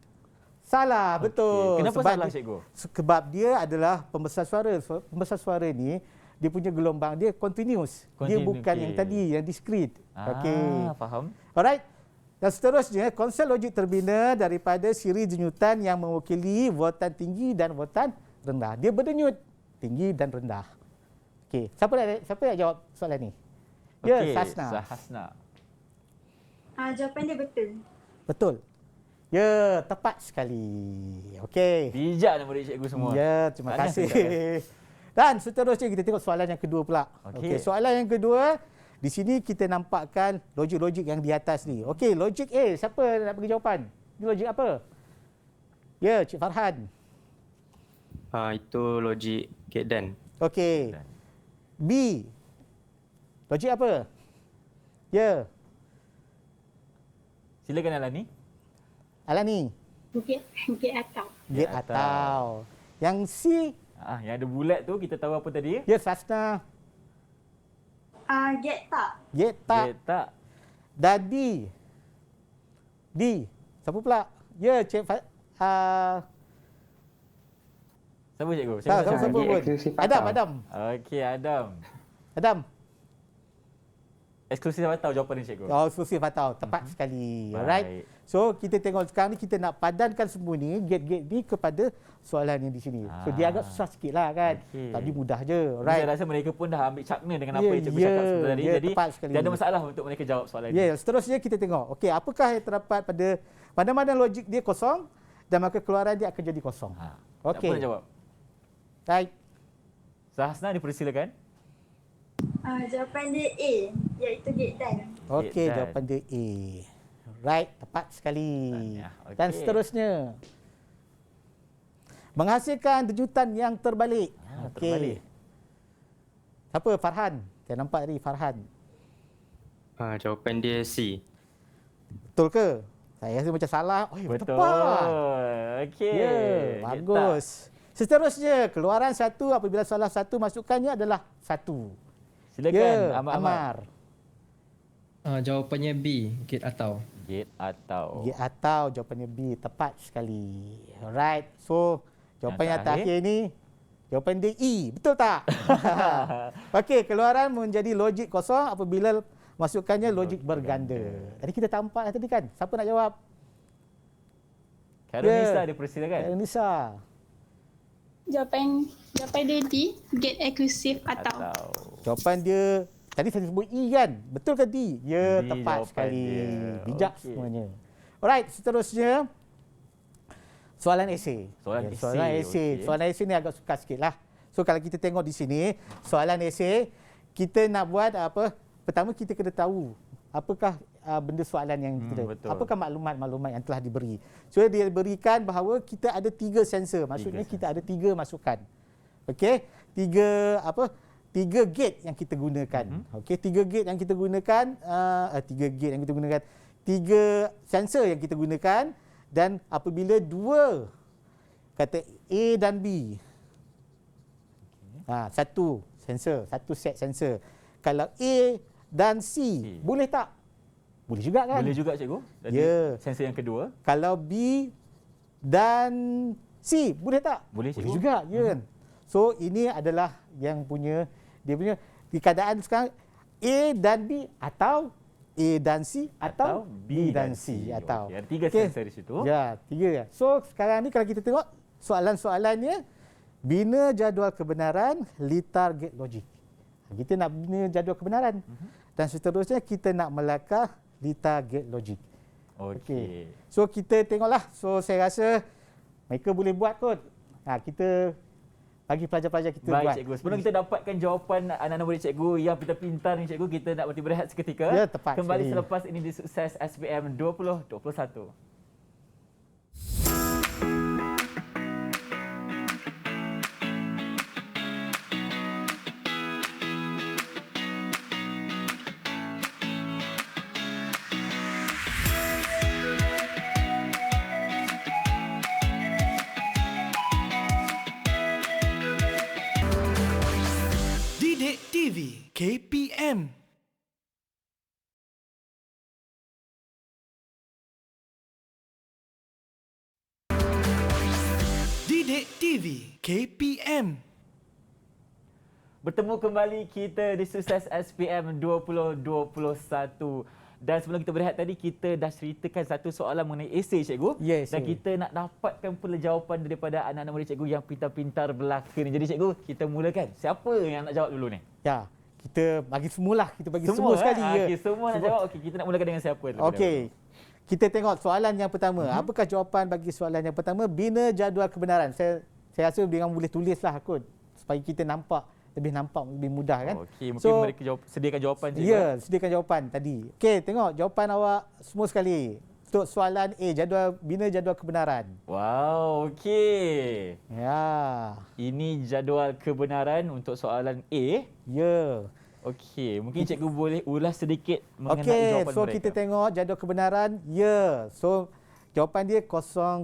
Salah, betul. Kenapa sebab salah, dia, cikgu? Sebab dia adalah pembesar suara. Pembesar suara ni, dia punya gelombang dia continuous. Dia bukan yang tadi, yang diskrit. Okey. Faham. Alright. Dan seterusnya, konsep logik terbina daripada siri denyutan yang mewakili voltan tinggi dan voltan rendah. Dia berdenyut tinggi dan rendah. Okey, siapa nak jawab soalan ni? Ya, Sahasna. Sahasna. Jawapan dia betul. Betul. Ya, tepat sekali. Okey. Bijak nama cikgu semua. Ya, terima kasih. Dan seterusnya kita tengok soalan yang kedua pula. Okey, soalan yang kedua, di sini kita nampakkan logik-logik yang di atas ni. Okey, logik A, siapa nak bagi jawapan? Ini logik apa? Ya, Cik Farhan. Itu logik gate dan. Okey. B. Logik apa? Ya. Silakan Alani. Alani. Gate atau. Gate atau. Yang C. Yang ada bulat tu kita tahu apa tadi? Ya, Sasna. Gate tak. Gate tak. Gate tak. Dan D. D. Siapa pula? Ya, Cik siapa cikgu? Siapa pun? Adam. Okey, Adam. Adam. Eksklusif atau jawapan ni cikgu? Oh, eksklusif atau. Tepat sekali. Alright. So, kita tengok sekarang ni kita nak padankan semua ni, gate-gate ni kepada soalan yang di sini. So, dia agak susah sikit lah kan. Tadi mudah je. Alright. Saya rasa mereka pun dah ambil cakna dengan apa yang cikgu cakap sebentar tadi. Jadi, tidak ada masalah untuk mereka jawab soalan ini. Seterusnya kita tengok. Okey, apakah yang terdapat pada mana-mana logik dia kosong dan maka keluaran dia akan jadi kosong. Okey. Siapa nak jawab? Right. Sahasna, dipersilakan. Jawapan dia A, iaitu gate dan. Okey, jawapan dia A. Right, tepat sekali. Dan seterusnya. Menghasilkan denyutan yang terbalik. Okey. Siapa? Farhan. Saya nampak tadi Farhan. Jawapan dia C. Betul ke? Saya rasa macam salah. Oh, betul. Tepat. Okey. Ya, bagus. Seterusnya, keluaran satu apabila salah satu masukannya adalah satu. Silakan, Amar. Jawapannya B, gate atau. Gate atau. Gate atau, jawapannya B. Tepat sekali. Alright. So, jawapan yang terakhir ni, jawapan dia E. Betul tak? Okey, keluaran menjadi logik kosong apabila masukannya logik berganda. Tadi kita tampak tadi kan? Siapa nak jawab? Karunisa, dipersilakan. Karunisa. Jawapan dia D, gate eksklusif atau. Jawapan dia, tadi saya sebut E kan? Betul ke D? Ya, D tepat sekali. dia. Bijak semuanya. Alright, seterusnya. Soalan esei. Soalan esei. Soalan esei ni agak sukar sikit lah. So, kalau kita tengok di sini, soalan esei, kita nak buat apa? Pertama, kita kena tahu apakah benda soalan yang kita, apakah maklumat-maklumat yang telah diberi. So, dia berikan bahawa kita ada 3 sensor. Maksudnya kita ada 3 masukan. Okey, 3 gate yang kita gunakan. Okey, 3 gate yang kita gunakan, 3 sensor yang kita gunakan, dan apabila 2 kata A dan B. Satu sensor, satu set sensor. Kalau A dan C, boleh tak? Boleh juga kan? Boleh juga cikgu. Jadi sensor yang kedua. Kalau B dan C, boleh tak? Boleh cikgu. Boleh juga, ya kan? So, ini adalah yang punya, dia punya di keadaan sekarang A dan B atau A dan C atau B dan C. Atau. Ada 3 sensor di situ. Ya, 3. So, sekarang ni kalau kita tengok soalan-soalannya, bina jadual kebenaran litar gate logik. Kita nak bina jadual kebenaran. Dan seterusnya kita nak melakar litar gate logik. Okey. So kita tengoklah. So saya rasa mereka boleh buat kot. Kita bagi pelajar-pelajar kita Baik buat. cikgu. Sebelum kita dapatkan jawapan anak-anak murid cikgu yang pintar-pintar ni cikgu, kita nak berhenti berehat seketika. Ya, tepat Kembali sekali. selepas ini di Sukses SPM 2021. Didik TV KPM. Didik TV KPM. Bertemu kembali kita di Sukses SPM 2021. Dan sebelum kita berehat tadi, kita dah ceritakan satu soalan mengenai esei cikgu. Yes, Dan kita nak dapatkan pula jawapan daripada anak-anak murid cikgu yang pintar-pintar belaka ni. Jadi cikgu, kita mulakan. Siapa yang nak jawab dulu ni? Ya, kita bagi semualah. Kita bagi semua sekali. Ya. Okey, semua nak jawab. Okey, kita nak mulakan dengan siapa? Okey. Kita tengok soalan yang pertama. Apakah jawapan bagi soalan yang pertama? Bina jadual kebenaran. Saya rasa dengan boleh tulislah kot supaya kita lebih mudah kan. Okey, mungkin mereka sediakan jawapan cikgu. Ya, sediakan jawapan tadi. Okey, tengok jawapan awak semua sekali. Untuk soalan A, bina jadual kebenaran. Wow, okey. Ya. Ini jadual kebenaran untuk soalan A. Ya. Okey, mungkin cikgu boleh ulas sedikit mengenai Okey, jawapan so mereka. kita tengok jadual kebenaran. Ya. So jawapan dia 0001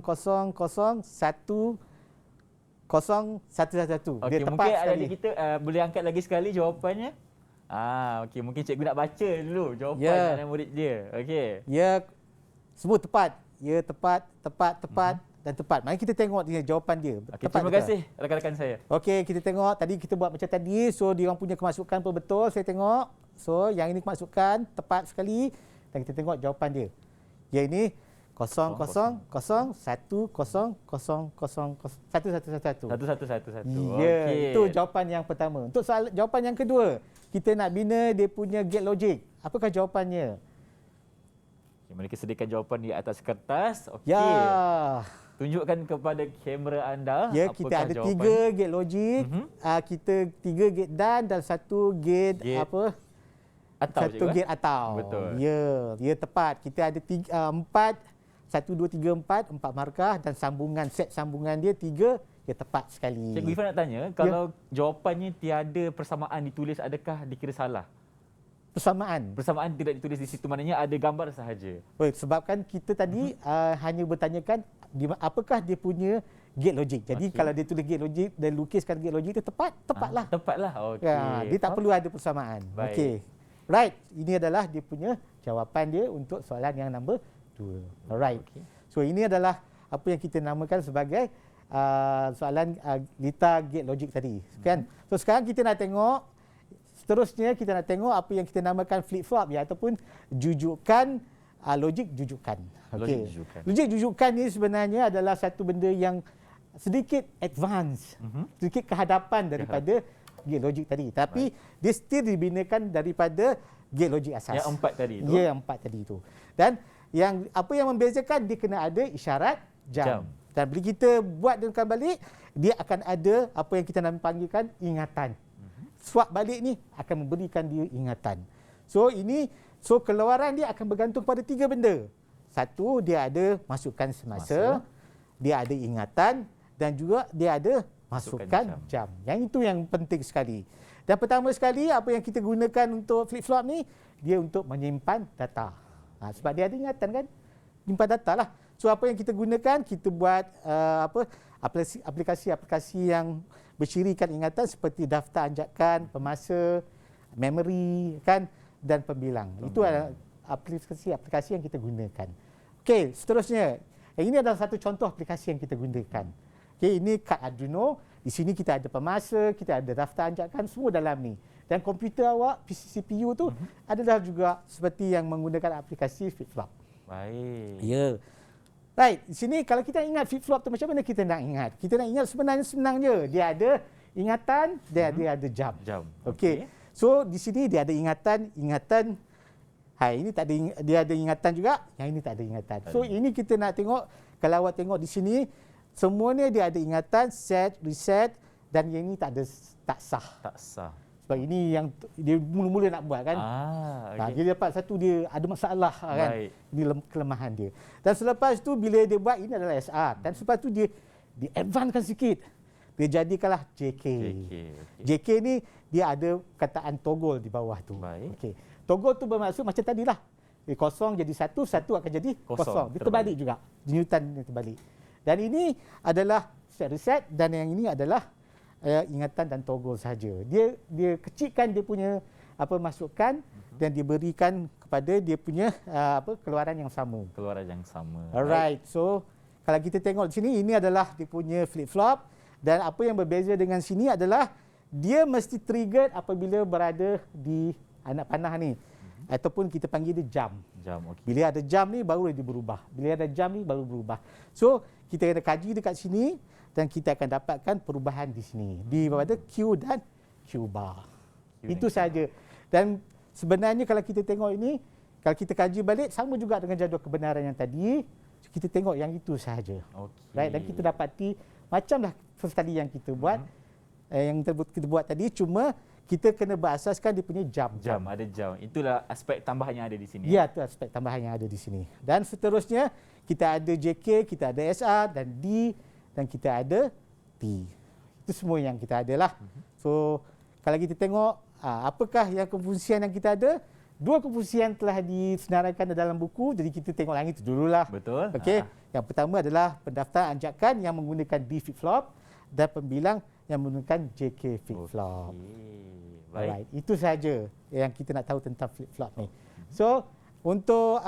0111. Okey, Dia tepat mungkin sekali. adik kita boleh angkat lagi sekali jawapannya. Okey, mungkin cikgu nak baca dulu jawapan anak murid dia. Okey. Ya, semua tepat. Ya, tepat dan tepat. Mari kita tengok dia jawapan dia. Okey, terima kasih rakan-rakan saya. Okey, kita tengok tadi kita buat macam tadi. So dia orang punya kemasukan pun betul. Saya tengok. So yang ini kemasukan tepat sekali dan kita tengok jawapan dia. Ya, ini 0001001111. 1111. Ya, Okey. itu jawapan yang pertama. Untuk jawapan yang kedua, kita nak bina dia punya gate logik. Apakah jawapannya? Okay, mereka sediakan jawapan di atas kertas. Okey. Ya. Tunjukkan kepada kamera anda. Ya, kita ada jawapan. 3 gate logik. Kita 3 gate dan 1 gate apa? Atau satu gate atau. Betul. Ya, tepat. Kita ada 4 1 2 3 4 markah dan set sambungan dia 3. Ya, tepat sekali. Cikgu Irfan nak tanya, kalau jawapannya tiada persamaan ditulis, adakah dikira salah? Persamaan tidak ditulis di situ, maknanya ada gambar sahaja. Sebabkan kita tadi hanya bertanyakan apakah dia punya gate logik. Jadi kalau dia tulis gate logik dan lukiskan gate logik itu tepatlah. Tepatlah. Okey. Ya, dia tak perlu ada persamaan. Okey. Right, ini adalah dia punya jawapan dia untuk soalan yang nombor 2. Alright. Okay. So ini adalah apa yang kita namakan sebagai soalan Lita gate logik tadi. Kan? So sekarang kita nak tengok, seterusnya kita nak tengok apa yang kita namakan flip-flop ya, ataupun jujukan logik jujukan. Okey. Logik jujukan ni sebenarnya adalah satu benda yang sedikit advance, sedikit kehadapan daripada gate logik tadi. Tapi dia still dibinakan daripada gate logik asas. Yang 4 tadi tu. Ya, yang 4 tadi tu. Dan yang apa yang membezakan, dia kena ada isyarat jam. Dan bila kita buat dengan balik, dia akan ada apa yang kita panggilkan ingatan. Swap balik ni akan memberikan dia ingatan. So keluaran dia akan bergantung pada 3 benda. Satu, dia ada masukan semasa, dia ada ingatan dan juga dia ada masukan jam. Yang itu yang penting sekali. Dan pertama sekali apa yang kita gunakan untuk flip-flop ni, dia untuk menyimpan data. Sebab dia ada ingatan kan? Menyimpan data lah. So apa yang kita gunakan, kita buat aplikasi-aplikasi yang bercirikan ingatan seperti daftar anjakan, pemasa, memori kan, dan pembilang. Itu adalah aplikasi-aplikasi yang kita gunakan. Okey, seterusnya. Ini adalah satu contoh aplikasi yang kita gunakan. Okey, ini kad Arduino. Di sini kita ada pemasa, kita ada daftar anjakan, semua dalam ni. Dan komputer awak, PC CPU tu adalah juga seperti yang menggunakan aplikasi flip-flop. Baik. Ya. Right, di sini kalau kita ingat flip-flop tu macam mana kita nak ingat? Kita nak ingat sebenarnya senang je. Dia ada ingatan, dia ada jam. Jam. Okey. So di sini dia ada ingatan Hai, ini tak ada, dia ada ingatan juga, yang ini tak ada ingatan. So ini kita nak tengok, kalau awak tengok di sini, semuanya dia ada ingatan, set, reset, dan yang ini tak sah. Tak sah. Sebab ini yang dia mula-mula nak buat kan. Okay. Dia dapat satu, dia ada masalah kan. Ini kelemahan dia. Dan selepas tu bila dia buat, ini adalah SR. Dan selepas tu dia advanckan sikit. Dia jadikanlah JK. JK ni dia ada kataan toggle di bawah tu. Okey. Toggle tu bermaksud macam tadilah. Dia kosong jadi satu, satu akan jadi kosong. Dia terbalik juga. Jenyutan dia terbalik. Dan ini adalah set reset dan yang ini adalah ingatan dan toggle saja. Dia kecilkan dia punya masukan dan diberikan kepada dia punya keluaran yang sama. Keluaran yang sama. Alright. So kalau kita tengok di sini, ini adalah dia punya flip flop dan apa yang berbeza dengan sini adalah dia mesti trigger apabila berada di anak panah ni. Ataupun kita panggil dia jam. Okay. Bila ada jam ni baru dia berubah. Bila ada jam ni baru berubah. So kita kena kaji dekat sini dan kita akan dapatkan perubahan di sini. Di pada Q dan Q bar. Itu saja. Dan sebenarnya kalau kita tengok ini, kalau kita kaji balik sama juga dengan jadual kebenaran yang tadi. Kita tengok yang itu sahaja. Right? Dan kita dapati macamlah first tadi yang kita buat. Yang kita buat tadi, cuma kita kena berasaskan dia punya jam. Ada jam. Itulah aspek tambahan yang ada di sini. Ya, itu aspek tambahan yang ada di sini. Dan seterusnya kita ada JK, kita ada SR dan D dan kita ada T. Itu semua yang kita ada lah. So kalau kita tengok apakah yang kefungsian yang kita ada, 2 kefungsian telah disenaraikan dalam buku, jadi kita tengok yang itu dululah. Betul. Okey. Yang pertama adalah pendaftaran anjakan yang menggunakan D flip flop dan pembilang yang menggunakan JK flip flop. Alright, itu saja yang kita nak tahu tentang flip flop ni. So, untuk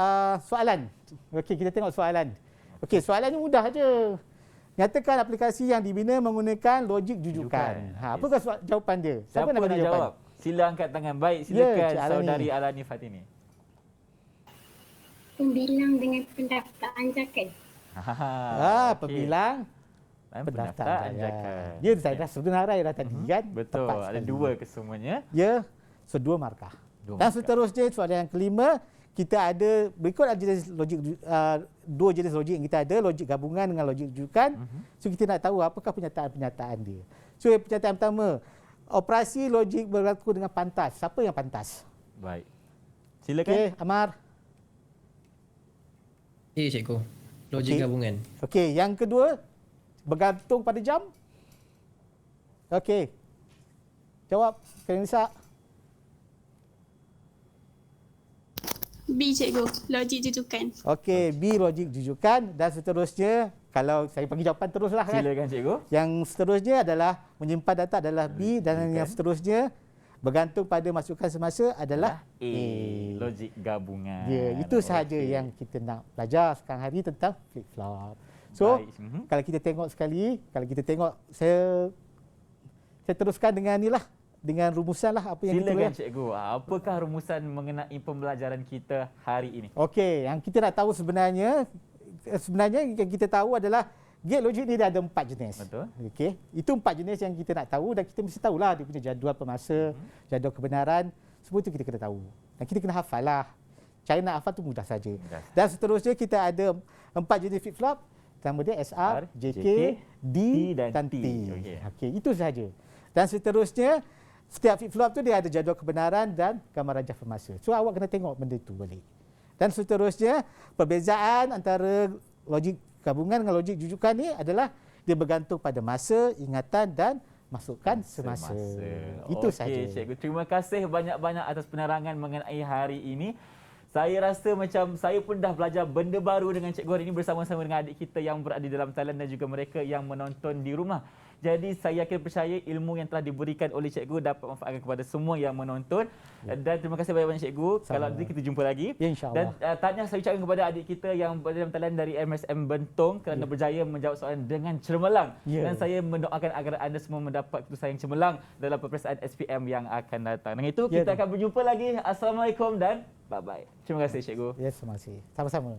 soalan. Okey, kita tengok soalan. Okey, soalan ni mudah aja. Nyatakan aplikasi yang dibina menggunakan logik jujukan. Apakah jawapan dia? Siapa nak jawapan? jawab? Sila angkat tangan. Baik, silakan saudari Alani Fatini. Pembilang dengan pendaftar anjakan. Pembilang pendaftar anjakan. Ya, saya dah sebenarai dah tadi kan. Betul. Ada 2 kesemuanya. Ya, so 2 markah. Dan seterusnya soalan yang kelima, kita ada berikut ada jenis logik 2 jenis logik yang kita ada, logik gabungan dengan logik rujukan. So kita nak tahu apakah penyataan dia. So penyataan pertama, operasi logik berlaku dengan pantas. Siapa yang pantas? Baik. Silakan. Okey, Amar. Cikgu. Logik gabungan. Okey, yang kedua bergantung pada jam. Okey. Jawab, Kenisa. B, cikgu. Logik jujukan. Okey, B logik jujukan dan seterusnya kalau saya bagi jawapan teruslah kan. Silakan cikgu. Yang seterusnya adalah menyimpan data adalah B dan yang seterusnya bergantung pada masukan semasa adalah A. Logik gabungan. Ya, itu sahaja yang kita nak belajar sekarang hari tentang flip flop. So, kalau kita tengok sekali, kalau kita tengok saya teruskan dengan inilah, dengan rumusan lah apa yang silakan kita cikgu. Apakah rumusan mengenai pembelajaran kita hari ini? Okey, yang kita nak tahu sebenarnya yang kita tahu adalah gate logik ni dia ada 4 jenis. Betul. Okey, itu 4 jenis yang kita nak tahu dan kita mesti tahulah dia punya jadual pemasa, jadual kebenaran, semua itu kita kena tahu. Dan kita kena hafal lah. Cara nak hafal tu mudah saja. Dan seterusnya kita ada 4 jenis flip flop. Pertama dia SR, JK, D dan T. Okey, itu saja. Dan seterusnya setiap flip flop tu dia ada jadual kebenaran dan gambar rajah pemasa. So awak kena tengok benda itu balik. Dan seterusnya perbezaan antara logik gabungan dengan logik jujukan ni adalah dia bergantung pada masa, ingatan dan masukan semasa. Itu saja. Okey, cikgu. Terima kasih banyak-banyak atas penerangan mengenai hari ini. Saya rasa macam saya pun dah belajar benda baru dengan cikgu hari ini bersama-sama dengan adik kita yang berada di dalam talian dan juga mereka yang menonton di rumah. Jadi saya yakin percaya ilmu yang telah diberikan oleh cikgu dapat manfaatkan kepada semua yang menonton. Dan terima kasih banyak-banyak cikgu. Kalau nanti kita jumpa lagi. Ya, insya-Allah. Dan tahniah saya ucapkan kepada adik kita yang berada dalam talian dari MSM Bentong kerana berjaya menjawab soalan dengan cemerlang. Dan saya mendoakan agar anda semua mendapat keputusan yang cemerlang dalam peperiksaan SPM yang akan datang. Dengan itu kita akan berjumpa lagi. Assalamualaikum dan bye-bye. Terima kasih cikgu. Ya, terima kasih. Sama-sama.